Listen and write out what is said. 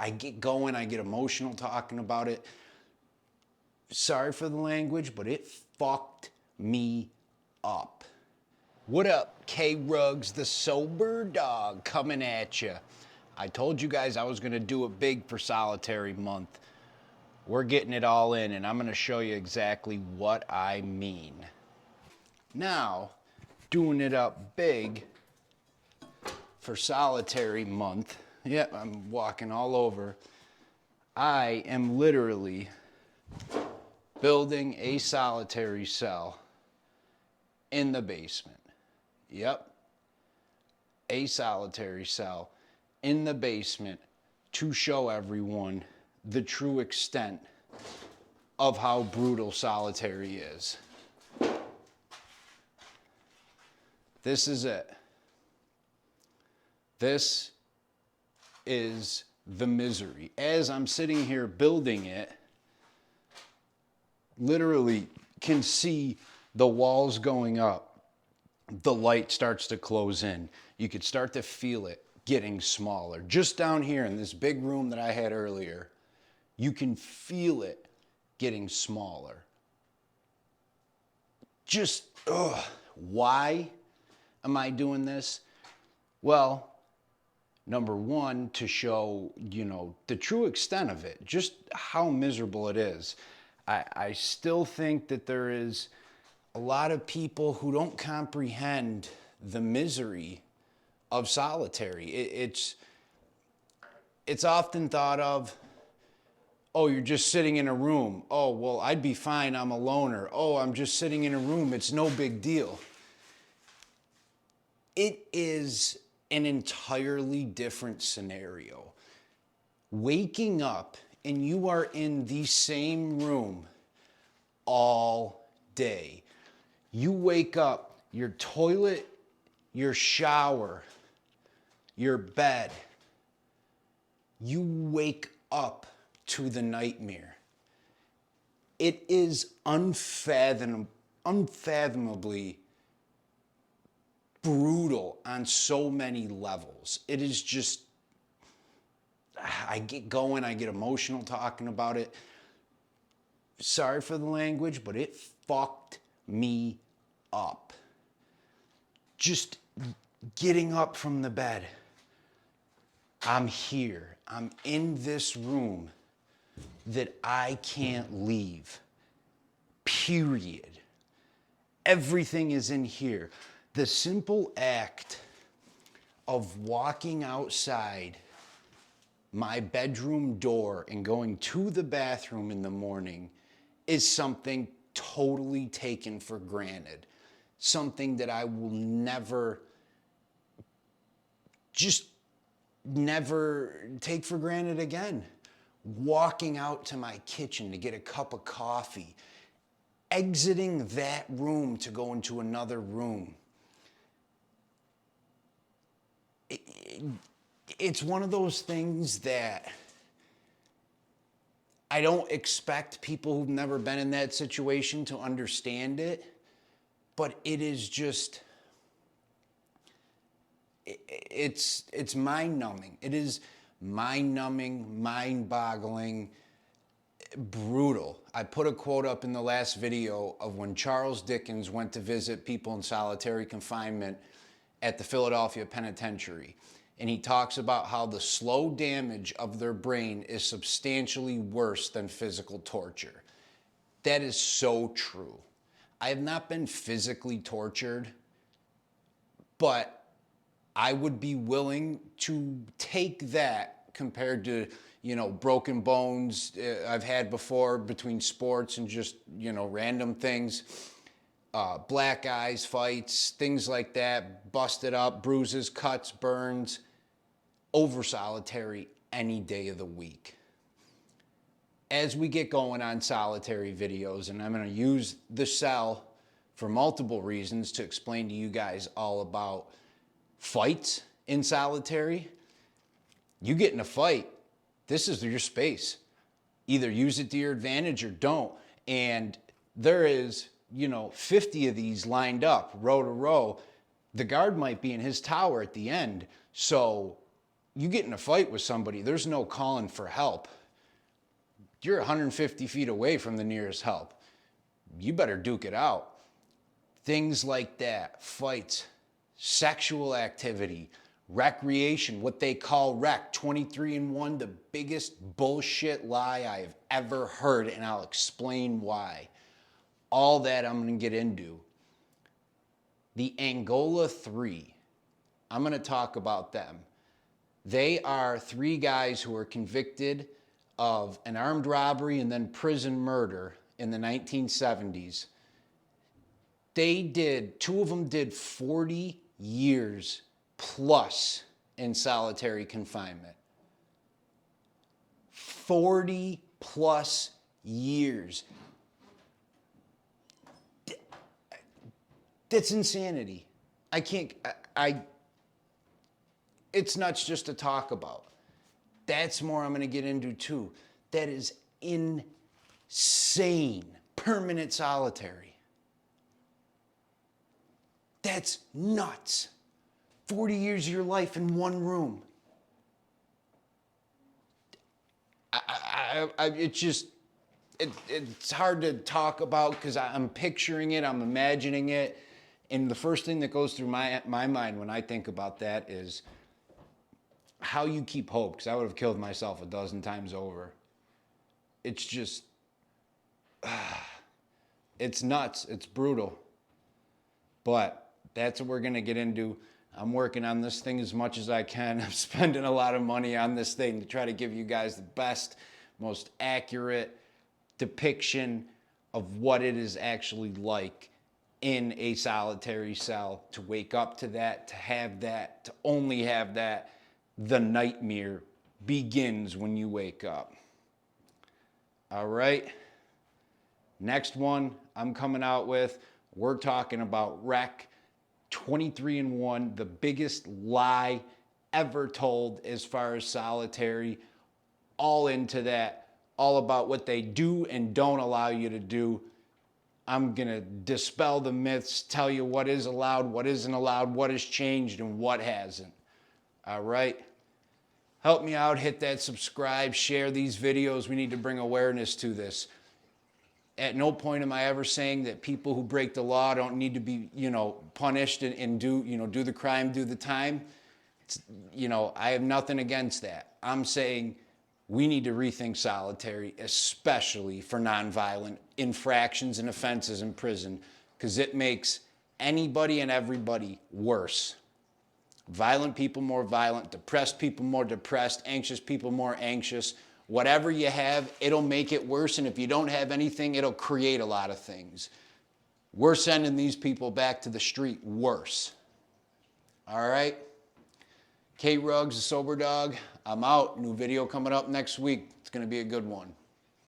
I get going, I get emotional talking about it. Sorry for the language, but it fucked me up. What up, K-Rugs, the sober dog, coming at you. I told you guys I was gonna do it big for solitary month. We're getting it all in, and I'm gonna show you exactly what I mean. Now, doing it up big for solitary month. Yep, I'm walking all over. I am literally building a solitary cell in the basement. Yep, a solitary cell in the basement to show everyone the true extent of how brutal solitary is. This is it. This is the misery. As I'm sitting here building it, literally can see the walls going up. The light starts to close in. You could start to feel it getting smaller. Just down here in this big room that I had earlier, you can feel it getting smaller. Just, why am I doing this? Well, number one, to show, the true extent of it, just how miserable it is. I still think that there is a lot of people who don't comprehend the misery of solitary. It's often thought of, oh, you're just sitting in a room. Oh, well, I'd be fine, I'm a loner. Oh, I'm just sitting in a room, it's no big deal. It is an entirely different scenario. Waking up and you are in the same room all day. You wake up, your toilet, your shower, your bed. You wake up to the nightmare. It is unfathomably brutal on so many levels. It is just, I get going, I get emotional talking about it. Sorry for the language, but it fucked me up. Just getting up from the bed. I'm here. I'm in this room that I can't leave. Period. Everything is in here. The simple act of walking outside my bedroom door and going to the bathroom in the morning is something totally taken for granted. Something that I will never take for granted again. Walking out to my kitchen to get a cup of coffee, exiting that room to go into another room. It's one of those things that I don't expect people who've never been in that situation to understand it, but it is just, it's mind-numbing. It is mind-numbing, mind-boggling, brutal. I put a quote up in the last video of when Charles Dickens went to visit people in solitary confinement at the Philadelphia Penitentiary. And he talks about how the slow damage of their brain is substantially worse than physical torture. That is so true. I have not been physically tortured, but I would be willing to take that compared to, broken bones I've had before between sports and just, random things. Black eyes, fights, things like that, busted up, bruises, cuts, burns, over solitary any day of the week. As we get going on solitary videos, and I'm going to use the cell for multiple reasons to explain to you guys all about fights in solitary. You get in a fight, this is your space. Either use it to your advantage or don't. And there is 50 of these lined up, row to row. The guard might be in his tower at the end. So You get in a fight with somebody, there's no calling for help. You're 150 feet away from the nearest help. You better duke it out. Things like that, fights, sexual activity, recreation, what they call rec, 23-1, the biggest bullshit lie I have ever heard, and I'll explain why. All that I'm going to get into. The Angola 3, I'm going to talk about them. They are 3 guys who were convicted of an armed robbery and then prison murder in the 1970s. They did, 2 of them did 40 years plus in solitary confinement. 40 plus years. That's insanity. I can't, it's nuts just to talk about. That's more I'm going to get into too. That is insane. Permanent solitary. That's nuts. 40 years of your life in one room. It's hard to talk about because I'm picturing it, I'm imagining it. And the first thing that goes through my mind when I think about that is how you keep hope, because I would have killed myself a dozen times over. It's just, it's nuts, it's brutal. But that's what we're going to get into. I'm working on this thing as much as I can. I'm spending a lot of money on this thing to try to give you guys the best, most accurate depiction of what it is actually like in a solitary cell, to wake up to that, to have that, to only have that. The nightmare begins when you wake up. All right. Next one I'm coming out with, we're talking about rec, 23-1, the biggest lie ever told as far as solitary. All into that, all about what they do and don't allow you to do. I'm going to dispel the myths, tell you what is allowed, what isn't allowed, what has changed, and what hasn't. All right? Help me out, hit that subscribe, share these videos. We need to bring awareness to this. At no point am I ever saying that people who break the law don't need to be, punished and do the crime, do the time. I have nothing against that. I'm saying we need to rethink solitary, especially for nonviolent infractions and offenses in prison, because it makes anybody and everybody worse. Violent people more violent, depressed people more depressed, anxious people more anxious. Whatever you have, it'll make it worse, and if you don't have anything, it'll create a lot of things. We're sending these people back to the street worse. All right? K-Ruggs, the Sober Dog, I'm out. New video coming up next week. It's going to be a good one.